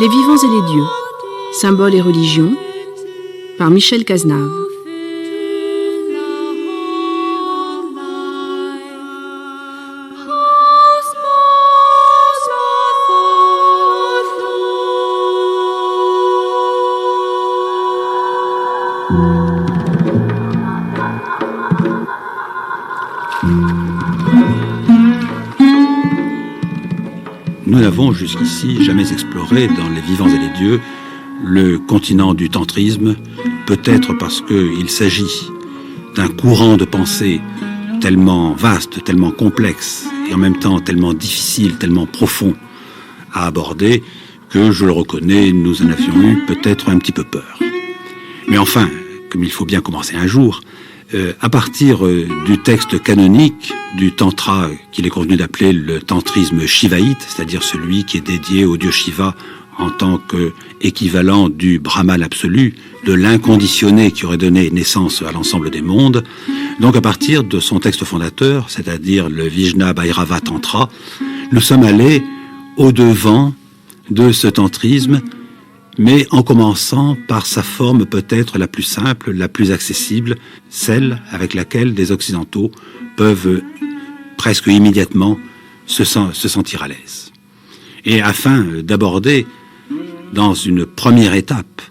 Les vivants et les dieux, symboles et religions, par Michel Cazenave. Nous n'avons jusqu'ici jamais exploré dans les vivants et les dieux le continent du tantrisme, peut-être parce qu'il s'agit d'un courant de pensée tellement vaste, tellement complexe et en même temps tellement difficile, tellement profond à aborder que, je le reconnais, nous en avions eu peut-être un petit peu peur. Mais enfin, comme il faut bien commencer un jour, à partir du texte canonique du tantra qu'il est convenu d'appeler le tantrisme shivaïte, c'est-à-dire celui qui est dédié au dieu Shiva en tant qu'équivalent du Brahman absolu, de l'inconditionné qui aurait donné naissance à l'ensemble des mondes. Donc à partir de son texte fondateur, c'est-à-dire le Vijna Bhairava Tantra, nous sommes allés au-devant de ce tantrisme, mais en commençant par sa forme peut-être la plus simple, la plus accessible, celle avec laquelle des Occidentaux peuvent presque immédiatement se sentir à l'aise. Et afin d'aborder dans une première étape,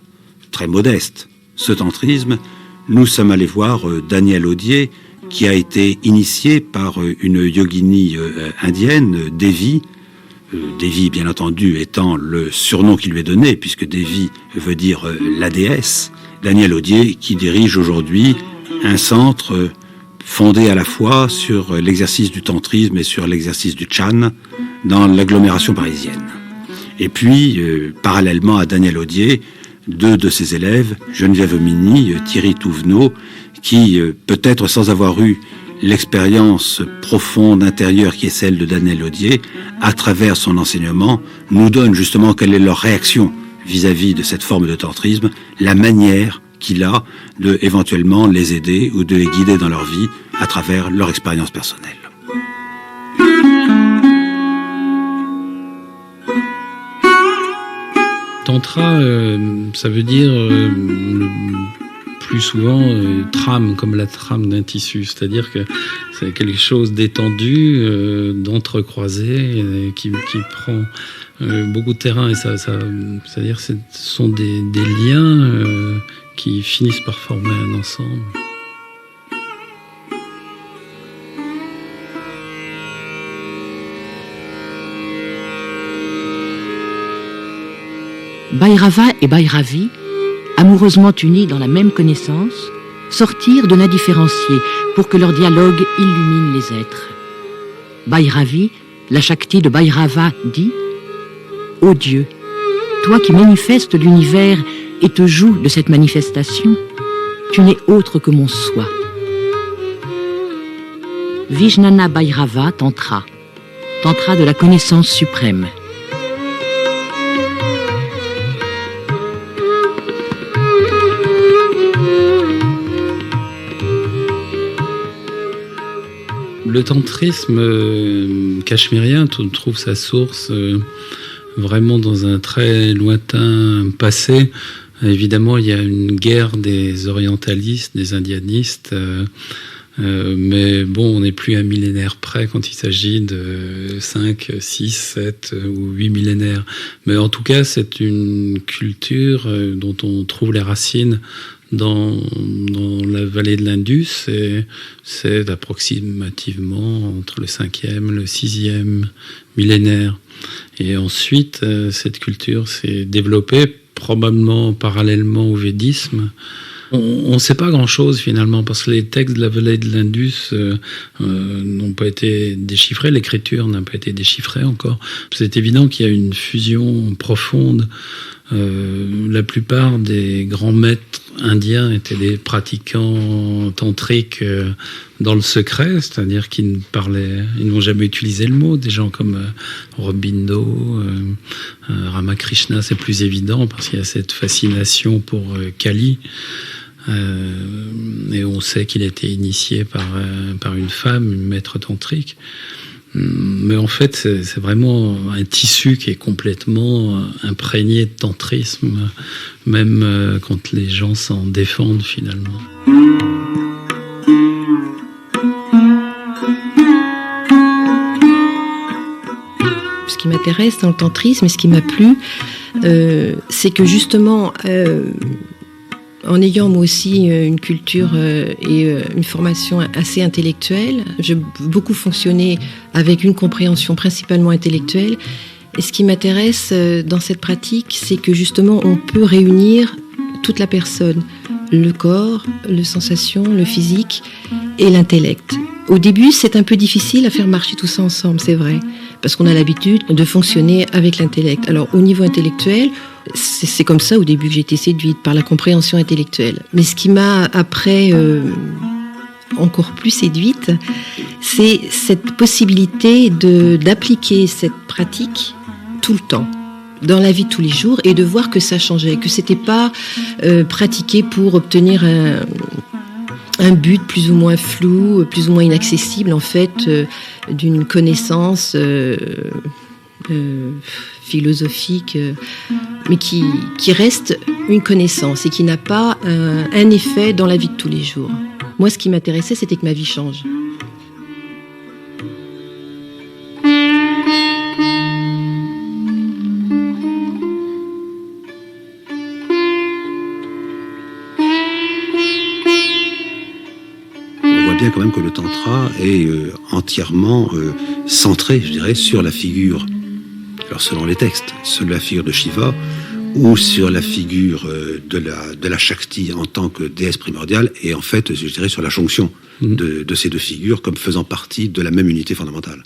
très modeste, ce tantrisme, nous sommes allés voir Daniel Audier, qui a été initié par une yogini indienne, Devi. Devi, bien entendu, étant le surnom qui lui est donné, puisque Devi veut dire la déesse. Daniel Audier, qui dirige aujourd'hui un centre fondé à la fois sur l'exercice du tantrisme et sur l'exercice du Chan dans l'agglomération parisienne. Et puis, parallèlement à Daniel Audier, deux de ses élèves, Geneviève Mini, Thierry Touvenot, qui, peut-être sans avoir eu l'expérience profonde intérieure qui est celle de Daniel Audier, à travers son enseignement, nous donne justement quelle est leur réaction vis-à-vis de cette forme de tantrisme, la manière qu'il a de éventuellement les aider ou de les guider dans leur vie à travers leur expérience personnelle. Tantra, ça veut dire plus souvent trame, comme la trame d'un tissu, c'est-à-dire que c'est quelque chose d'étendu, d'entrecroisé, qui prend beaucoup de terrain, et c'est-à-dire que ce sont des liens qui finissent par former un ensemble. Bhairava et Bhairavi, amoureusement unis dans la même connaissance, sortirent de l'indifférencié pour que leur dialogue illumine les êtres. Bhairavi, la Shakti de Bhairava, dit « Ô Dieu, toi qui manifestes l'univers et te joues de cette manifestation, tu n'es autre que mon soi. » Vijnana Bhairava Tantra, Tantra de la connaissance suprême. Le tantrisme cachemérien trouve sa source vraiment dans un très lointain passé. Évidemment, il y a une guerre des orientalistes, des indianistes, mais bon, on n'est plus à un millénaire près quand il s'agit de 5, 6, 7 ou 8 millénaires. Mais en tout cas, c'est une culture dont on trouve les racines dans la vallée de l'Indus, et c'est approximativement entre le 5e et le 6e millénaire. Et ensuite, cette culture s'est développée probablement parallèlement au védisme, On ne sait pas grand-chose finalement, parce que les textes de la vallée de l'Indus n'ont pas été déchiffrés, l'écriture n'a pas été déchiffrée encore. C'est évident qu'il y a une fusion profonde. La plupart des grands maîtres indiens étaient des pratiquants tantriques dans le secret, c'est-à-dire qu'ils n'ont jamais utilisé le mot. Des gens comme Aurobindo, Ramakrishna, c'est plus évident parce qu'il y a cette fascination pour Kali. Et on sait qu'il a été initié par une femme, une maître tantrique. Mais en fait, c'est vraiment un tissu qui est complètement imprégné de tantrisme, même quand les gens s'en défendent finalement. Ce qui m'intéresse dans le tantrisme et ce qui m'a plu, c'est que justement, en ayant moi aussi une culture et une formation assez intellectuelle, j'ai beaucoup fonctionné avec une compréhension principalement intellectuelle. Et ce qui m'intéresse dans cette pratique, c'est que justement on peut réunir toute la personne, le corps, les sensations, le physique et l'intellect. Au début, c'est un peu difficile à faire marcher tout ça ensemble, c'est vrai, parce qu'on a l'habitude de fonctionner avec l'intellect. Alors au niveau intellectuel, c'est comme ça au début que j'ai été séduite, par la compréhension intellectuelle. Mais ce qui m'a après encore plus séduite, c'est cette possibilité d'appliquer cette pratique tout le temps, dans la vie de tous les jours, et de voir que ça changeait, que c'était pas pratiqué pour obtenir un but plus ou moins flou, plus ou moins inaccessible en fait, d'une connaissance philosophique, mais qui reste une connaissance et qui n'a pas un effet dans la vie de tous les jours. Moi, ce qui m'intéressait, c'était que ma vie change. On voit bien quand même que le tantra est entièrement centré, je dirais, sur la figure. Alors selon les textes, sur la figure de Shiva ou sur la figure de la Shakti en tant que déesse primordiale, et en fait, je dirais, sur la jonction de ces deux figures comme faisant partie de la même unité fondamentale.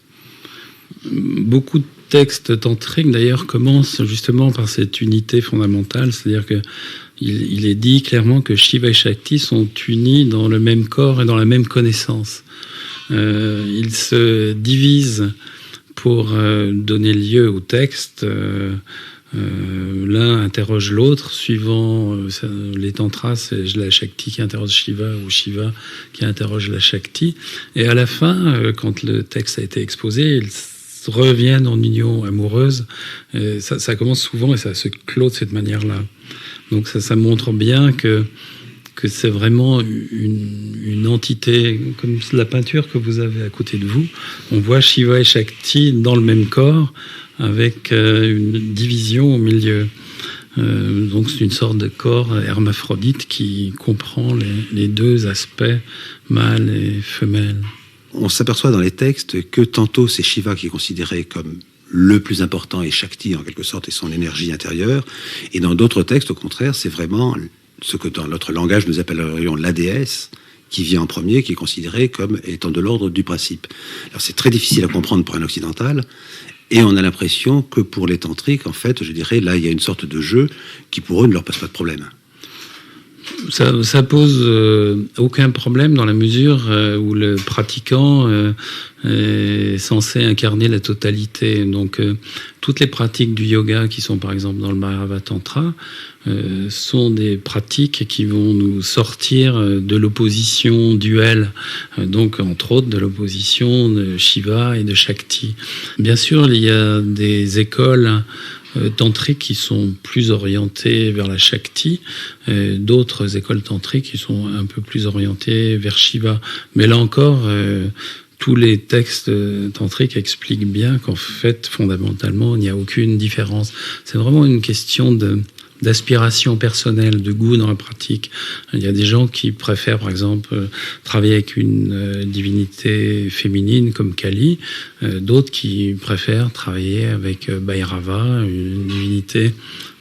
Beaucoup de textes tantriques d'ailleurs commencent justement par cette unité fondamentale, c'est-à-dire que il est dit clairement que Shiva et Shakti sont unis dans le même corps et dans la même connaissance. Ils se divisent pour donner lieu au texte. L'un interroge l'autre, suivant les tantras, c'est la Shakti qui interroge Shiva ou Shiva qui interroge la Shakti. Et à la fin, quand le texte a été exposé, ils reviennent en union amoureuse. Ça commence souvent et ça se clôt de cette manière-là. Donc ça montre bien que c'est vraiment une entité, comme la peinture que vous avez à côté de vous. On voit Shiva et Shakti dans le même corps, avec une division au milieu. Donc c'est une sorte de corps hermaphrodite qui comprend les deux aspects, mâle et femelle. On s'aperçoit dans les textes que tantôt c'est Shiva qui est considéré comme le plus important et Shakti en quelque sorte est son énergie intérieure, et dans d'autres textes au contraire c'est vraiment ce que dans notre langage nous appellerions la déesse qui vient en premier, qui est considérée comme étant de l'ordre du principe. Alors c'est très difficile à comprendre pour un occidental, et on a l'impression que pour les tantriques, en fait, je dirais, là il y a une sorte de jeu qui pour eux ne leur pose pas de problème. Ça pose aucun problème dans la mesure où le pratiquant est censé incarner la totalité. Donc toutes les pratiques du yoga qui sont par exemple dans le Bhairava Tantra sont des pratiques qui vont nous sortir de l'opposition duelle, donc entre autres de l'opposition de Shiva et de Shakti. Bien sûr, il y a des écoles tantriques qui sont plus orientées vers la Shakti, d'autres écoles tantriques qui sont un peu plus orientées vers Shiva. Mais là encore, tous les textes tantriques expliquent bien qu'en fait, fondamentalement, il n'y a aucune différence. C'est vraiment une question d'aspiration personnelle, de goût dans la pratique. Il y a des gens qui préfèrent, par exemple, travailler avec une divinité féminine comme Kali, d'autres qui préfèrent travailler avec Bhairava, une divinité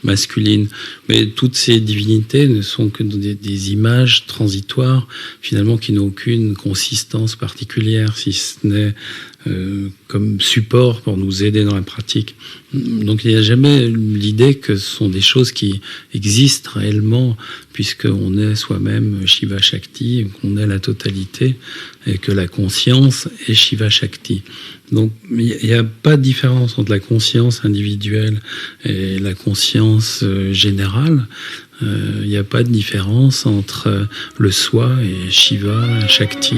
masculine. Mais toutes ces divinités ne sont que des images transitoires, finalement, qui n'ont aucune consistance particulière, si ce n'est comme support pour nous aider dans la pratique. Donc il n'y a jamais l'idée que ce sont des choses qui existent réellement, puisqu'on est soi-même Shiva Shakti, qu'on est la totalité, et que la conscience est Shiva Shakti. Donc il n'y a pas de différence entre la conscience individuelle et la conscience générale. Il n'y a pas de différence entre le soi et Shiva Shakti.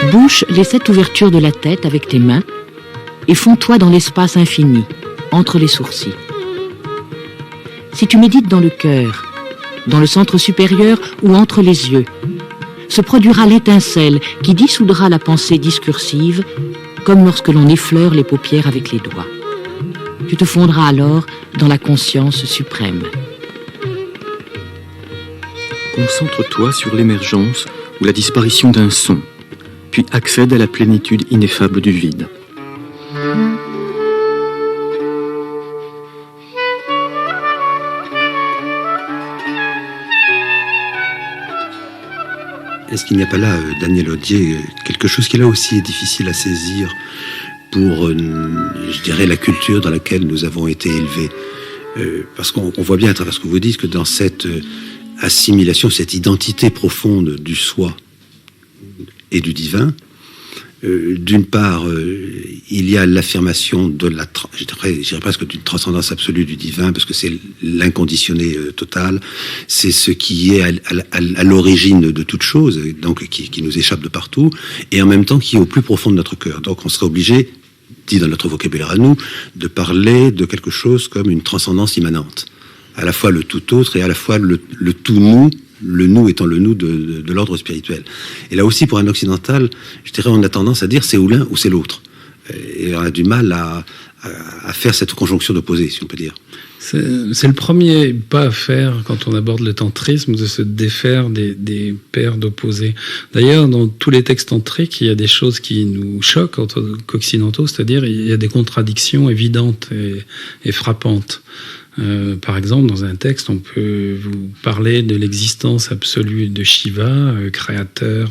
Bouche les 7 ouvertures de la tête avec tes mains et fonds-toi dans l'espace infini, entre les sourcils. Si tu médites dans le cœur, dans le centre supérieur ou entre les yeux, se produira l'étincelle qui dissoudra la pensée discursive, comme lorsque l'on effleure les paupières avec les doigts. Tu te fondras alors dans la conscience suprême. Concentre-toi sur l'émergence ou la disparition d'un son, puis accède à la plénitude ineffable du vide. Est-ce qu'il n'y a pas là, Daniel Odier, quelque chose qui là aussi est difficile à saisir pour, je dirais, la culture dans laquelle nous avons été élevés? Parce qu'on voit bien à travers ce que vous dites que dans cette assimilation, cette identité profonde du soi et du divin, d'une part, il y a l'affirmation de la, je dirais presque d'une transcendance absolue du divin, parce que c'est l'inconditionné total, c'est ce qui est à l'origine de toute chose, donc qui nous échappe de partout, et en même temps qui est au plus profond de notre cœur. Donc on serait obligé, dit dans notre vocabulaire à nous, de parler de quelque chose comme une transcendance immanente, à la fois le tout autre et à la fois le tout nous, le nous étant le nous de l'ordre spirituel. Et là aussi, pour un occidental, je dirais, on a tendance à dire c'est ou l'un ou c'est l'autre. Et on a du mal à faire cette conjonction d'opposés, si on peut dire. C'est le premier pas à faire quand on aborde le tantrisme, de se défaire des paires d'opposés. D'ailleurs, dans tous les textes tantriques, il y a des choses qui nous choquent en tant qu'occidentaux, c'est-à-dire il y a des contradictions évidentes et frappantes. Par exemple, dans un texte, on peut vous parler de l'existence absolue de Shiva, créateur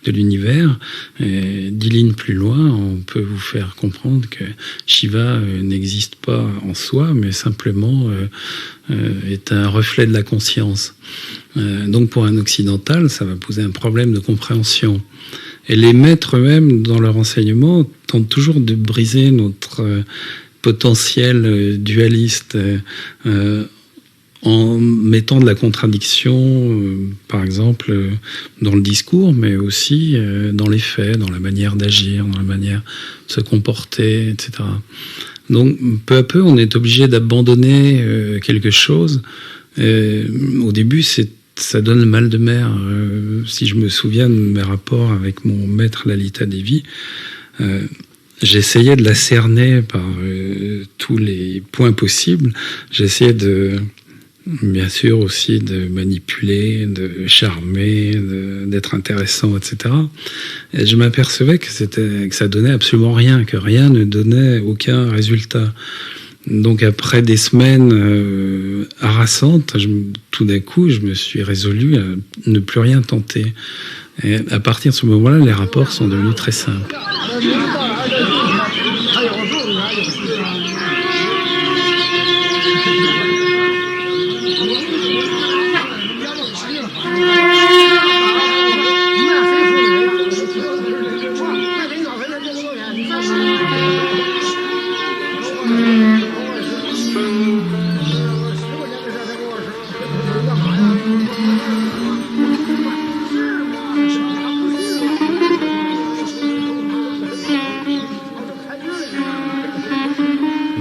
de l'univers. Et 10 lignes plus loin, on peut vous faire comprendre que Shiva n'existe pas en soi, mais simplement est un reflet de la conscience. Donc pour un occidental, ça va poser un problème de compréhension. Et les maîtres eux-mêmes, dans leur enseignement, tentent toujours de briser notre potentiel dualiste en mettant de la contradiction, par exemple, dans le discours, mais aussi dans les faits, dans la manière d'agir, dans la manière de se comporter, etc. Donc, peu à peu, on est obligé d'abandonner quelque chose. Au début, ça donne le mal de mer. Si je me souviens de mes rapports avec mon maître Lalita Devi, j'essayais de la cerner par tous les points possibles. J'essayais bien sûr aussi de manipuler, de charmer, d'être intéressant, etc. Et je m'apercevais que ça donnait absolument rien, que rien ne donnait aucun résultat. Donc après des semaines harassantes, tout d'un coup, je me suis résolu à ne plus rien tenter. Et à partir de ce moment-là, les rapports sont devenus très simples.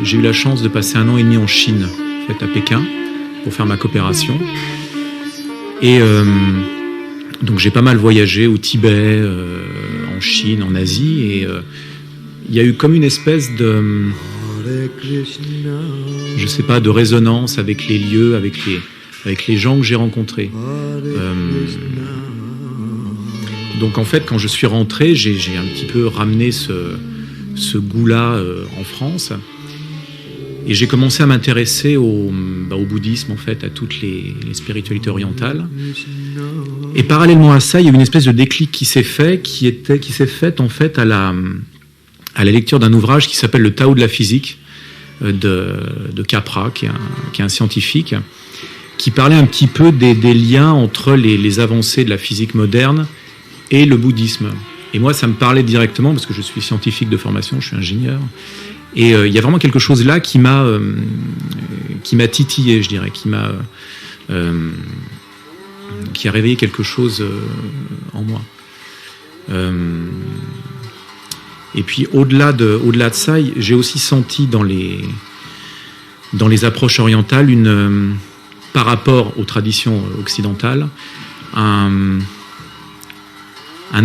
J'ai eu la chance de passer 1 an et demi en Chine, en fait, à Pékin, pour faire ma coopération. Et donc j'ai pas mal voyagé au Tibet, en Chine, en Asie, et il y a eu comme une espèce de, je sais pas, de résonance avec les lieux, avec les gens que j'ai rencontrés. Donc en fait, quand je suis rentré, j'ai un petit peu ramené ce goût-là en France. Et j'ai commencé à m'intéresser au bouddhisme, en fait, à toutes les spiritualités orientales. Et parallèlement à ça, il y a eu une espèce de déclic qui s'est fait, qui s'est fait en fait à la lecture d'un ouvrage qui s'appelle Le Tao de la physique de Capra, qui est un scientifique, qui parlait un petit peu des liens entre les avancées de la physique moderne et le bouddhisme. Et moi, ça me parlait directement, parce que je suis scientifique de formation, je suis ingénieur. Et il y a vraiment quelque chose là qui m'a titillé, je dirais, qui a réveillé quelque chose en moi. Et puis au-delà de ça, j'ai aussi senti dans les approches orientales par rapport aux traditions occidentales un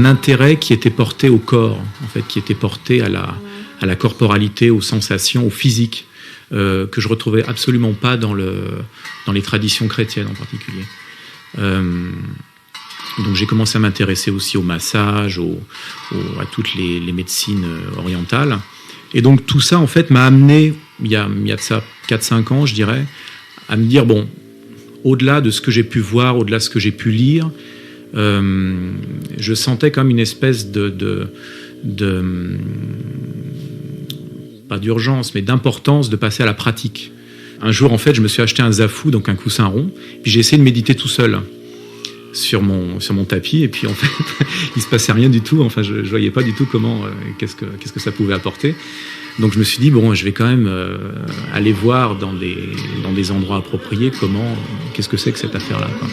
intérêt qui était porté au corps, en fait, qui était porté à la corporalité, aux sensations, au physique, que je retrouvais absolument pas dans les traditions chrétiennes en particulier. Donc j'ai commencé à m'intéresser aussi au massage, à toutes les médecines orientales. Et donc tout ça, en fait, m'a amené, il y a de ça 4-5 ans, je dirais, à me dire, bon, au-delà de ce que j'ai pu voir, au-delà de ce que j'ai pu lire, je sentais comme une espèce pas d'urgence, mais d'importance de passer à la pratique. Un jour, en fait, je me suis acheté un zafu, donc un coussin rond, puis j'ai essayé de méditer tout seul sur mon tapis, et puis en fait, il se passait rien du tout. Enfin, je voyais pas du tout qu'est-ce que ça pouvait apporter. Donc je me suis dit, bon, je vais quand même aller voir dans des endroits appropriés qu'est-ce que c'est que cette affaire-là, quoi.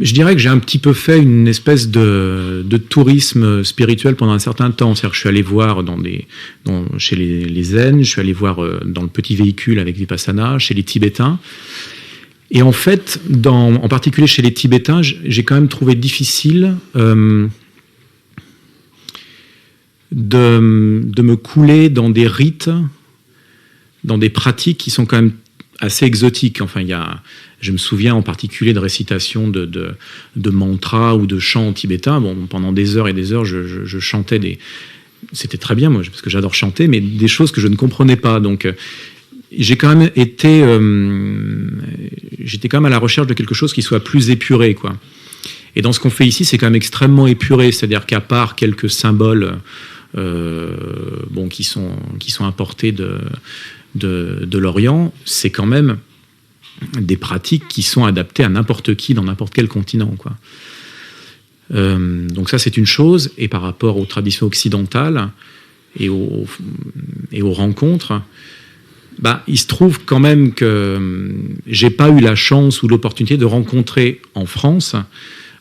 Je dirais que j'ai un petit peu fait une espèce de tourisme spirituel pendant un certain temps. C'est-à-dire que je suis allé voir chez les zen, je suis allé voir dans le petit véhicule avec Vipassana, chez les Tibétains. Et en fait, en particulier chez les Tibétains, j'ai quand même trouvé difficile de me couler dans des rites, dans des pratiques qui sont quand même assez exotiques. Enfin, je me souviens en particulier de récitations de mantras ou de chants tibétains. Bon, pendant des heures et des heures, je chantais c'était très bien, moi, parce que j'adore chanter, mais des choses que je ne comprenais pas. Donc, j'ai quand même j'étais quand même à la recherche de quelque chose qui soit plus épuré, quoi. Et dans ce qu'on fait ici, c'est quand même extrêmement épuré. C'est-à-dire qu'à part quelques symboles, qui sont importés de l'Orient, c'est quand même des pratiques qui sont adaptées à n'importe qui dans n'importe quel continent, quoi. Donc ça, c'est une chose. Et par rapport aux traditions occidentales et aux rencontres, il se trouve quand même que j'ai pas eu la chance ou l'opportunité de rencontrer en France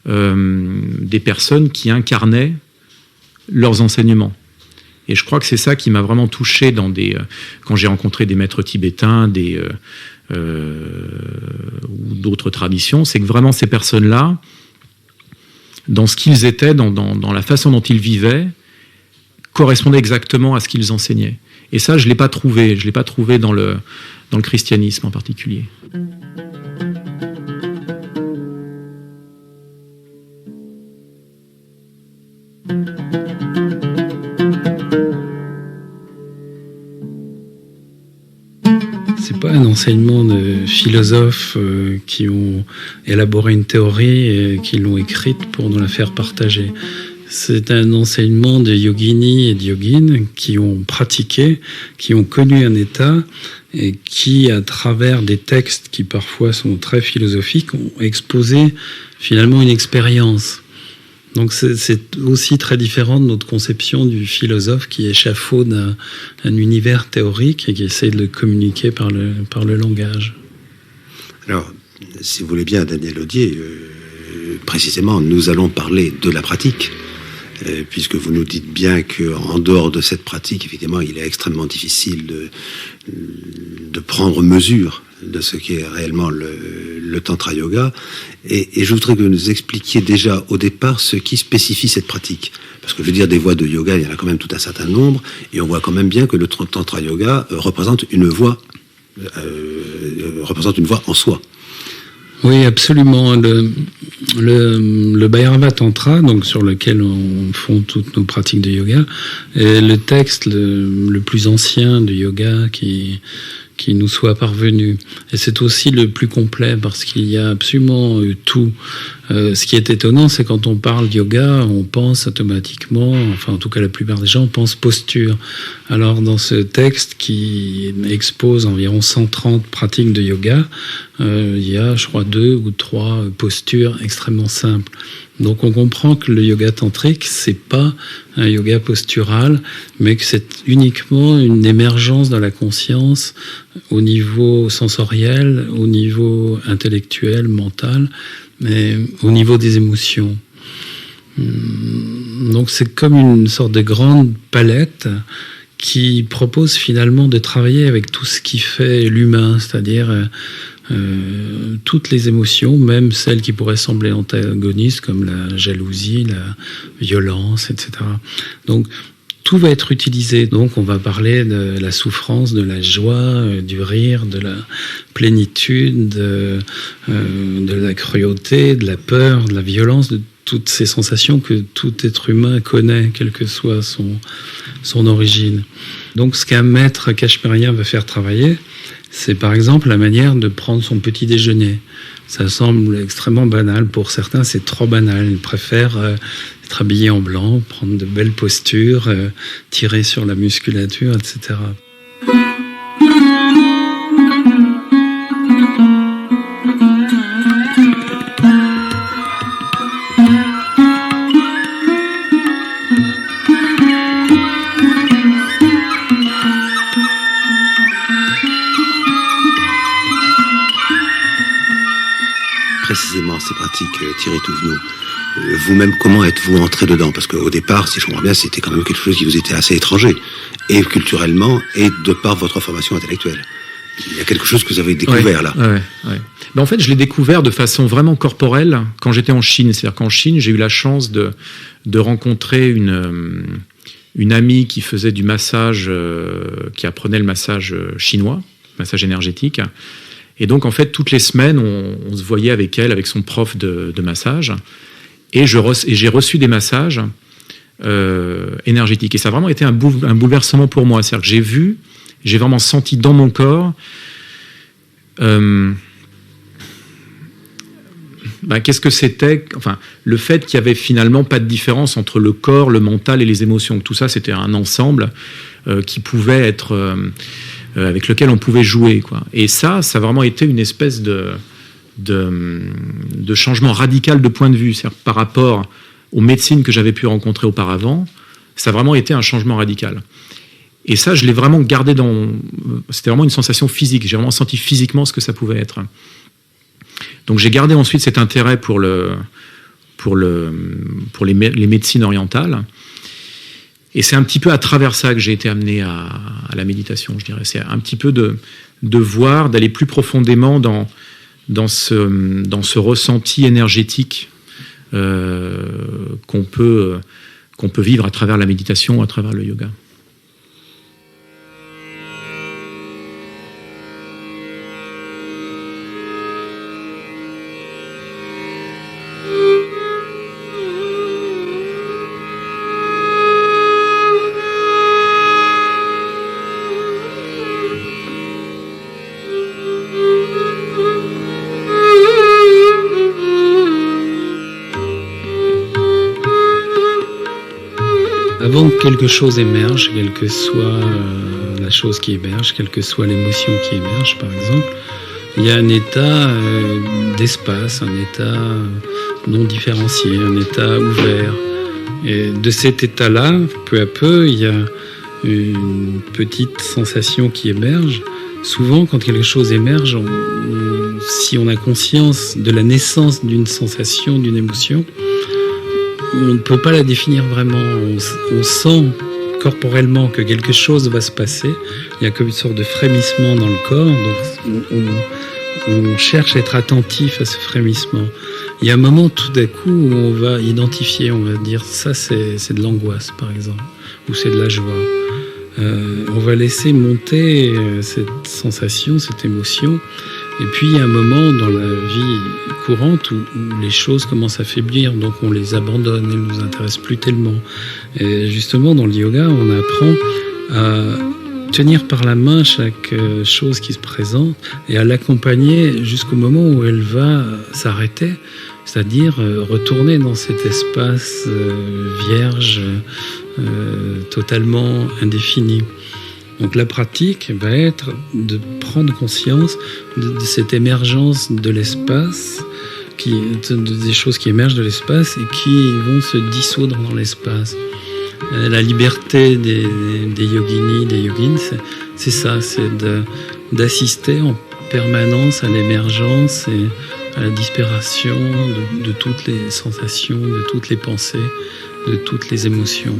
des personnes qui incarnaient leurs enseignements. Et je crois que c'est ça qui m'a vraiment touché quand j'ai rencontré des maîtres tibétains, ou d'autres traditions, c'est que vraiment ces personnes-là, dans ce qu'ils étaient, dans la façon dont ils vivaient, correspondaient exactement à ce qu'ils enseignaient. Et ça, je l'ai pas trouvé. Je l'ai pas trouvé dans le christianisme en particulier. C'est pas un enseignement de philosophes qui ont élaboré une théorie et qui l'ont écrite pour nous la faire partager. C'est un enseignement de yoginis et de yogines qui ont pratiqué, qui ont connu un état et qui, à travers des textes qui parfois sont très philosophiques, ont exposé finalement une expérience. Donc c'est aussi très différent de notre conception du philosophe qui échafaude un univers théorique et qui essaie de le communiquer par le langage. Alors, si vous voulez bien, Daniel Audier, précisément, nous allons parler de la pratique puisque vous nous dites bien qu'en dehors de cette pratique, effectivement, il est extrêmement difficile de prendre mesure de ce qu'est réellement le Tantra Yoga. Et je voudrais que vous nous expliquiez déjà au départ ce qui spécifie cette pratique. Parce que je veux dire, des voies de yoga, il y en a quand même tout un certain nombre, et on voit quand même bien que le Tantra Yoga représente une voie en soi. Oui, absolument. Le Bhairava Tantra, donc sur lequel on fonde toutes nos pratiques de yoga, est le texte le plus ancien de yoga qui nous soit parvenu. Et c'est aussi le plus complet parce qu'il y a absolument tout. Ce qui est étonnant, c'est quand on parle de yoga, on pense automatiquement, enfin en tout cas la plupart des gens pensent posture. Alors dans ce texte qui expose environ 130 pratiques de yoga, il y a je crois 2 ou 3 postures extrêmement simples. Donc on comprend que le yoga tantrique, c'est pas un yoga postural, mais que c'est uniquement une émergence de la conscience au niveau sensoriel, au niveau intellectuel, mental, mais au niveau des émotions. Donc c'est comme une sorte de grande palette qui propose finalement de travailler avec tout ce qui fait l'humain, c'est-à-dire toutes les émotions, même celles qui pourraient sembler antagonistes, comme la jalousie, la violence, etc. Donc, tout va être utilisé. Donc, on va parler de la souffrance, de la joie, du rire, de la plénitude, de la cruauté, de la peur, de la violence, de toutes ces sensations que tout être humain connaît, quelle que soit son origine. Donc, ce qu'un maître cachemérien va faire travailler, c'est par exemple la manière de prendre son petit déjeuner. Ça semble extrêmement banal. Pour certains, c'est trop banal. Ils préfèrent être habillés en blanc, prendre de belles postures, tirer sur la musculature, etc. Précisément ces pratiques, Thierry Touvenot. Vous-même, comment êtes-vous entré dedans? Parce qu'au départ, si je comprends bien, c'était quand même quelque chose qui vous était assez étranger, et culturellement, et de par votre formation intellectuelle. Il y a quelque chose que vous avez découvert là. Ouais. Ben, en fait, je l'ai découvert de façon vraiment corporelle quand j'étais en Chine. C'est-à-dire qu'en Chine, j'ai eu la chance de rencontrer une amie qui faisait du massage, qui apprenait le massage chinois, massage énergétique. Et donc, en fait, toutes les semaines, on se voyait avec elle, avec son prof de massage. Et j'ai reçu des massages énergétiques. Et ça a vraiment été un bouleversement pour moi. C'est-à-dire que j'ai vraiment senti dans mon corps qu'est-ce que c'était, enfin, le fait qu'il y avait finalement pas de différence entre le corps, le mental et les émotions. Tout ça, c'était un ensemble qui pouvait être... avec lequel on pouvait jouer, quoi. Et ça a vraiment été une espèce de changement radical de point de vue. C'est-à-dire, par rapport aux médecines que j'avais pu rencontrer auparavant, ça a vraiment été un changement radical. Et ça, je l'ai vraiment gardé c'était vraiment une sensation physique. J'ai vraiment senti physiquement ce que ça pouvait être. Donc j'ai gardé ensuite cet intérêt pour les médecines orientales. Et c'est un petit peu à travers ça que j'ai été amené à la méditation, je dirais. C'est un petit peu de voir, d'aller plus profondément dans ce ressenti énergétique qu'on peut vivre à travers la méditation, à travers le yoga. Avant que quelque chose émerge, quelle que soit la chose qui émerge, quelle que soit l'émotion qui émerge, par exemple, il y a un état d'espace, un état non différencié, un état ouvert. Et de cet état-là, peu à peu, il y a une petite sensation qui émerge. Souvent, quand quelque chose émerge, si on a conscience de la naissance d'une sensation, d'une émotion, on ne peut pas la définir vraiment. On sent corporellement que quelque chose va se passer. Il y a comme une sorte de frémissement dans le corps. Donc on cherche à être attentif à ce frémissement. Il y a un moment tout d'un coup où on va identifier, on va dire ça c'est de l'angoisse par exemple, ou c'est de la joie. On va laisser monter cette sensation, cette émotion. Et puis il y a un moment dans la vie courante où les choses commencent à faiblir, donc on les abandonne, elles ne nous intéressent plus tellement. Et justement dans le yoga, on apprend à tenir par la main chaque chose qui se présente et à l'accompagner jusqu'au moment où elle va s'arrêter, c'est-à-dire retourner dans cet espace vierge, totalement indéfini. Donc la pratique va être de prendre conscience de cette émergence de l'espace, des choses qui émergent de l'espace et qui vont se dissoudre dans l'espace. La liberté des yoginis, des yogins, c'est ça, c'est d'assister en permanence à l'émergence et à la disparition de toutes les sensations, de toutes les pensées, de toutes les émotions.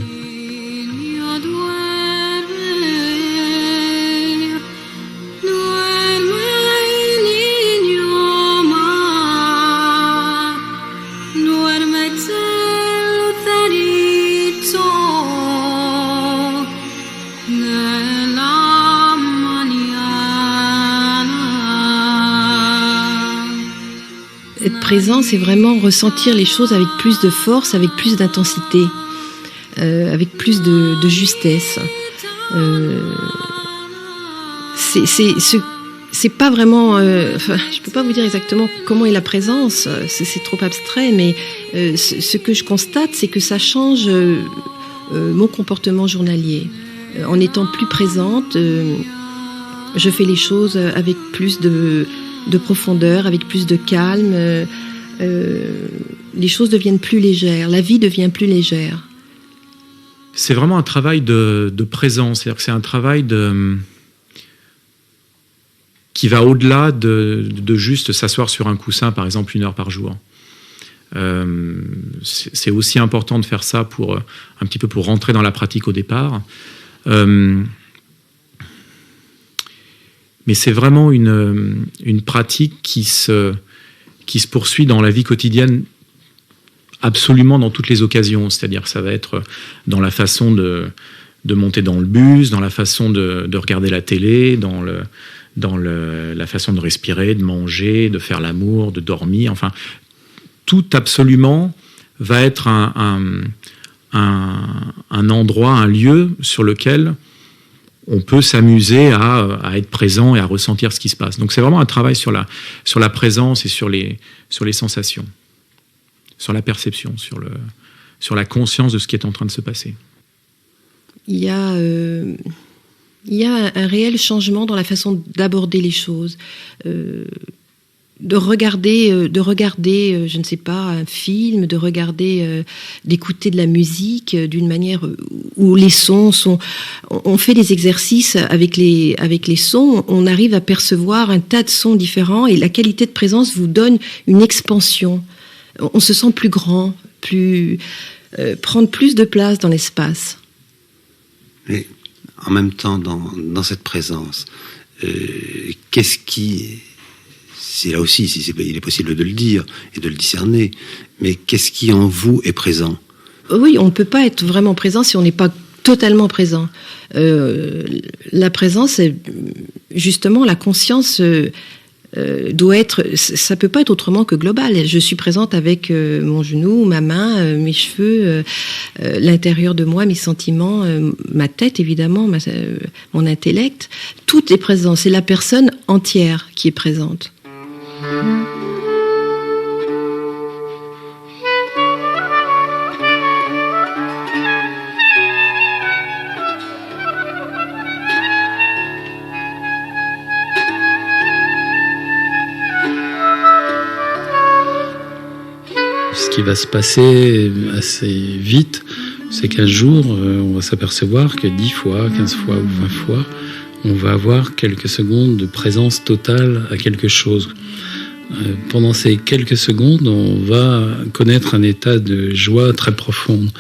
Être présent, c'est vraiment ressentir les choses avec plus de force, avec plus d'intensité, avec plus de justesse. C'est pas vraiment... je peux pas vous dire exactement comment est la présence, c'est trop abstrait, mais ce que je constate, c'est que ça change mon comportement journalier. En étant plus présente, je fais les choses avec plus de profondeur, avec plus de calme. Les choses deviennent plus légères, la vie devient plus légère. C'est vraiment un travail de présence, c'est-à-dire que c'est un travail qui va au-delà de juste s'asseoir sur un coussin, par exemple, 1 heure par jour. C'est aussi important de faire ça un petit peu pour rentrer dans la pratique au départ. Mais c'est vraiment une pratique qui se poursuit dans la vie quotidienne absolument dans toutes les occasions. C'est-à-dire que ça va être dans la façon de monter dans le bus, dans la façon de regarder la télé, dans la façon de respirer, de manger, de faire l'amour, de dormir. Enfin, tout absolument va être un endroit, un lieu sur lequel on peut s'amuser à être présent et à ressentir ce qui se passe. Donc c'est vraiment un travail sur la présence et sur les sensations, sur la perception, sur la conscience de ce qui est en train de se passer. Il y a un réel changement dans la façon d'aborder les choses. De regarder, je ne sais pas, un film, d'écouter de la musique d'une manière où les sons sont... On fait des exercices avec les sons, on arrive à percevoir un tas de sons différents et la qualité de présence vous donne une expansion. On se sent plus grand, prendre plus de place dans l'espace. Mais en même temps, dans cette présence, qu'est-ce qui... C'est là aussi, il est possible de le dire et de le discerner, mais qu'est-ce qui en vous est présent ? Oui, on ne peut pas être vraiment présent si on n'est pas totalement présent. La présence, c'est justement la conscience doit être... Ça ne peut pas être autrement que global. Je suis présente avec mon genou, ma main, mes cheveux, l'intérieur de moi, mes sentiments, ma tête évidemment, mon intellect. Tout est présent. C'est la personne entière qui est présente. Ce qui va se passer assez vite, c'est qu'un jour, on va s'apercevoir que 10 fois, 15 fois ou 20 fois, on va avoir quelques secondes de présence totale à quelque chose. pendant ces quelques secondes, on va connaître un état de joie très profonde.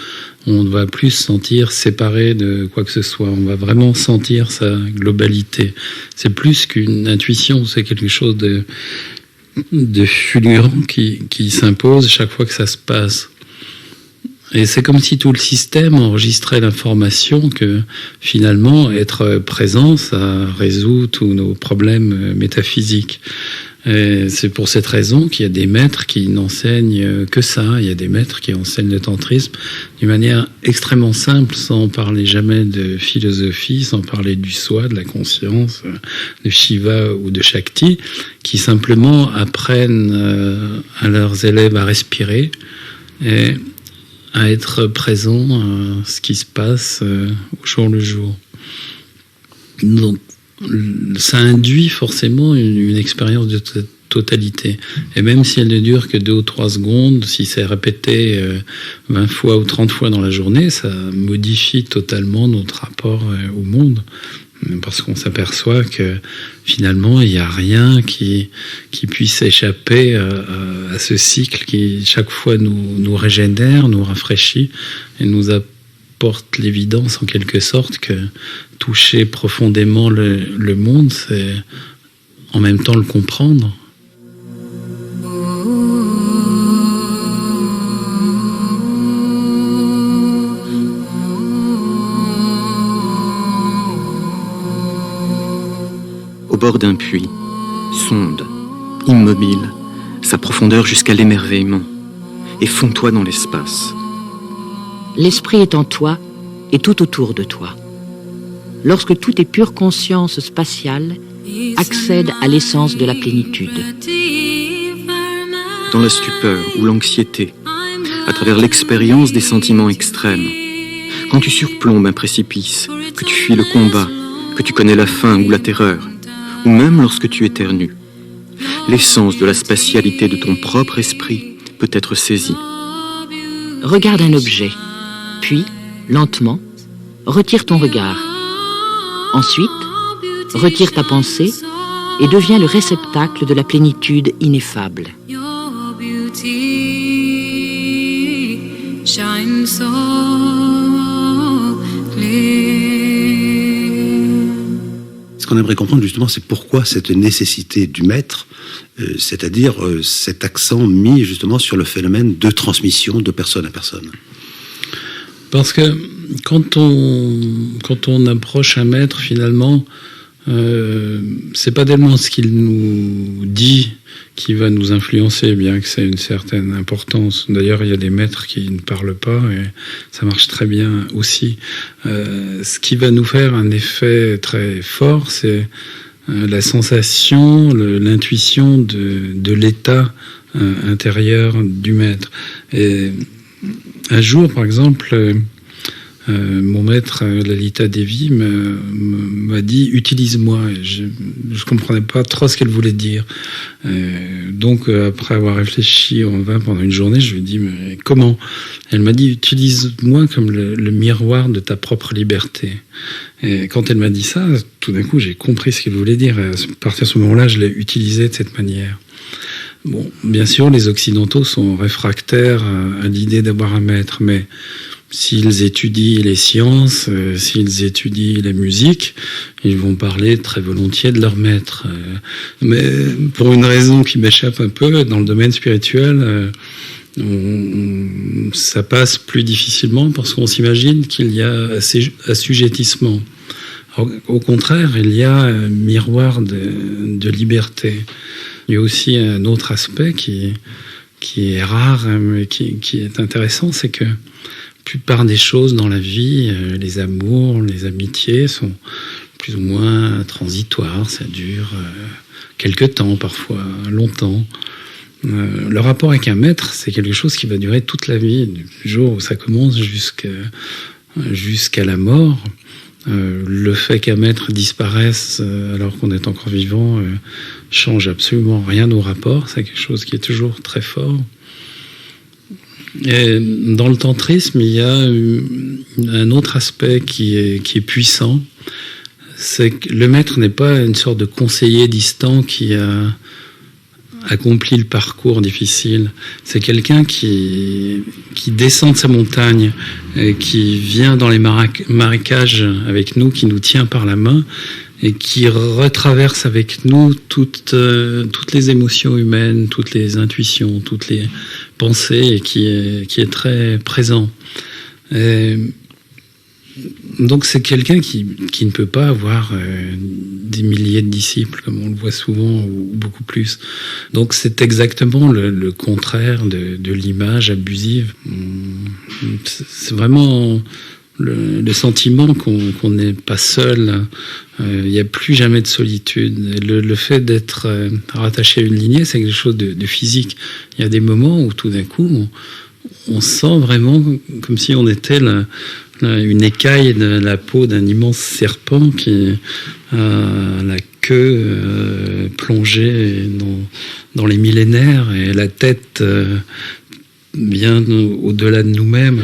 On ne va plus se sentir séparé de quoi que ce soit. On va vraiment sentir sa globalité. C'est plus qu'une intuition, c'est quelque chose de fulgurant qui s'impose chaque fois que ça se passe. Et c'est comme si tout le système enregistrait l'information que finalement, être présent, ça résout tous nos problèmes métaphysiques. Et c'est pour cette raison qu'il y a des maîtres qui n'enseignent que ça. Il y a des maîtres qui enseignent le tantrisme d'une manière extrêmement simple, sans parler jamais de philosophie, sans parler du soi, de la conscience, de Shiva ou de Shakti, qui simplement apprennent à leurs élèves à respirer et à être présent à ce qui se passe au jour le jour. Donc, ça induit forcément une expérience de totalité. Et même si elle ne dure que 2 ou 3 secondes, si c'est répété 20 fois ou 30 fois dans la journée, ça modifie totalement notre rapport au monde. Parce qu'on s'aperçoit que finalement, il n'y a rien qui puisse échapper à ce cycle qui, chaque fois, nous régénère, nous rafraîchit et nous apporte l'évidence, en quelque sorte, que toucher profondément le monde, c'est en même temps le comprendre. Au bord d'un puits, sonde, immobile, sa profondeur jusqu'à l'émerveillement, et fonds-toi dans l'espace. L'esprit est en toi et tout autour de toi. Lorsque tout est pure conscience spatiale, accède à l'essence de la plénitude. Dans la stupeur ou l'anxiété, à travers l'expérience des sentiments extrêmes, quand tu surplombes un précipice, que tu fuis le combat, que tu connais la faim ou la terreur, ou même lorsque tu éternues, l'essence de la spatialité de ton propre esprit peut être saisie. Regarde un objet, puis, lentement, retire ton regard. Ensuite, retire ta pensée et deviens le réceptacle de la plénitude ineffable. Ce qu'on aimerait comprendre justement, c'est pourquoi cette nécessité du maître, c'est-à-dire cet accent mis justement sur le phénomène de transmission de personne à personne. Parce que quand on approche un maître, finalement, c'est pas tellement ce qu'il nous dit qui va nous influencer, bien que c'est une certaine importance. D'ailleurs, il y a des maîtres qui ne parlent pas et ça marche très bien aussi. Ce qui va nous faire un effet très fort, c'est la sensation, l'intuition de l'état intérieur du maître. Et un jour, par exemple, mon maître, Lalita Devi, m'a dit « utilise-moi ». Je ne comprenais pas trop ce qu'elle voulait dire. Donc, après avoir réfléchi en vain pendant une journée, je lui ai dit « mais comment ?» Elle m'a dit « utilise-moi comme le miroir de ta propre liberté ». Et quand elle m'a dit ça, tout d'un coup, j'ai compris ce qu'elle voulait dire. Et à partir de ce moment-là, je l'ai utilisé de cette manière. Bon, bien sûr, les Occidentaux sont réfractaires à l'idée d'avoir un maître, mais s'ils étudient les sciences, s'ils étudient la musique, ils vont parler très volontiers de leur maître. Mais pour une raison qui m'échappe un peu, dans le domaine spirituel, ça passe plus difficilement parce qu'on s'imagine qu'il y a assujettissement. Au contraire, il y a un miroir de liberté. Il y a aussi un autre aspect qui est rare, mais qui est intéressant, c'est que la plupart des choses dans la vie, les amours, les amitiés, sont plus ou moins transitoires. Ça dure quelque temps, parfois longtemps. Le rapport avec un maître, c'est quelque chose qui va durer toute la vie, du jour où ça commence jusqu'à la mort. Le fait qu'un maître disparaisse alors qu'on est encore vivant change absolument rien au rapport. C'est quelque chose qui est toujours très fort. Et dans le tantrisme, il y a un autre aspect qui est puissant. C'est que le maître n'est pas une sorte de conseiller distant qui a accompli le parcours difficile. C'est quelqu'un qui descend de sa montagne, qui vient dans les marécages avec nous, qui nous tient par la main et qui retraverse avec nous toutes les émotions humaines, toutes les intuitions, toutes les pensées, et qui est très présent. Donc c'est quelqu'un qui ne peut pas avoir des milliers de disciples, comme on le voit souvent, ou beaucoup plus. Donc c'est exactement le contraire de l'image abusive. C'est vraiment le sentiment qu'on n'est pas seul. Il n'y a plus jamais de solitude. Le fait d'être rattaché à une lignée, c'est quelque chose de physique. Il y a des moments où tout d'un coup, on sent vraiment comme si on était une écaille de la peau d'un immense serpent qui a la queue plongée dans les millénaires et la tête bien au-delà de nous-mêmes.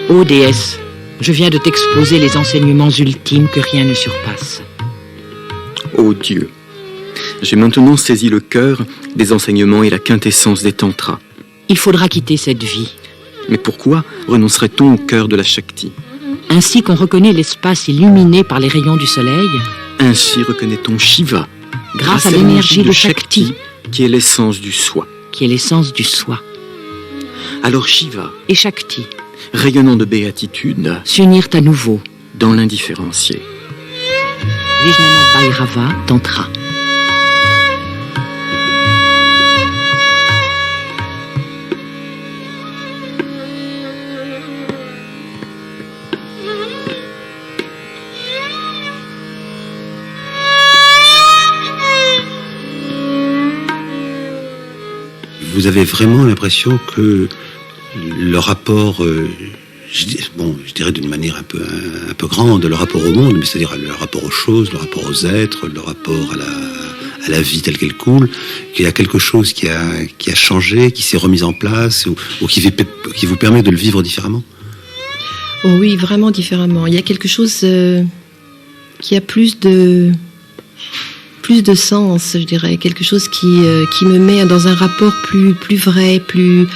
Ô déesse, je viens de t'exposer les enseignements ultimes que rien ne surpasse. Ô Dieu, j'ai maintenant saisi le cœur des enseignements et la quintessence des tantras. Il faudra quitter cette vie. Mais pourquoi renoncerait-on au cœur de la Shakti? Ainsi qu'on reconnaît l'espace illuminé par les rayons du soleil, Ainsi reconnaît-on Shiva, grâce à l'énergie de Shakti, qui est l'essence du soi. qui est l'essence du soi, Alors Shiva, et Shakti, rayonnant de béatitude, s'unirent à nouveau. dans l'indifférencié. Vijnana Bhairava Tantra. Vous avez vraiment l'impression que le rapport, je dirais d'une manière un peu grande, le rapport au monde, mais c'est-à-dire le rapport aux choses, le rapport aux êtres, le rapport à la vie telle qu'elle coule, qu'il y a quelque chose qui a changé, qui s'est remis en place, ou qui vous permet de le vivre différemment? Oh oui, vraiment différemment. Il y a quelque chose qui a plus de sens, je dirais, quelque chose qui me met dans un rapport plus vrai, plus...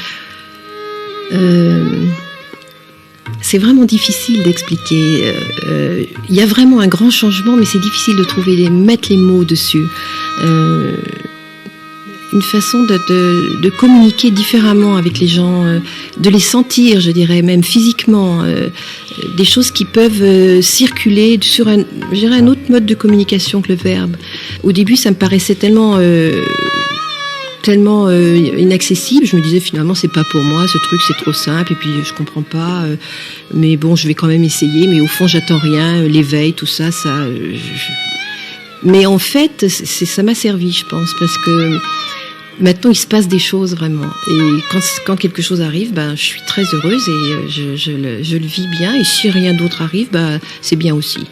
c'est vraiment difficile d'expliquer. Il y a vraiment un grand changement, mais c'est difficile de mettre les mots dessus. Une façon de communiquer différemment avec les gens, de les sentir, je dirais, même physiquement, des choses qui peuvent circuler sur un autre mode de communication que le verbe. Au début, ça me paraissait tellement inaccessible. Je me disais finalement c'est pas pour moi, ce truc c'est trop simple et puis je comprends pas. Mais bon, je vais quand même essayer. Mais au fond, j'attends rien. L'éveil, tout ça. Mais en fait, ça m'a servi, je pense, parce que maintenant il se passe des choses vraiment. Et quand quelque chose arrive, je suis très heureuse et je le vis bien. Et si rien d'autre arrive, c'est bien aussi.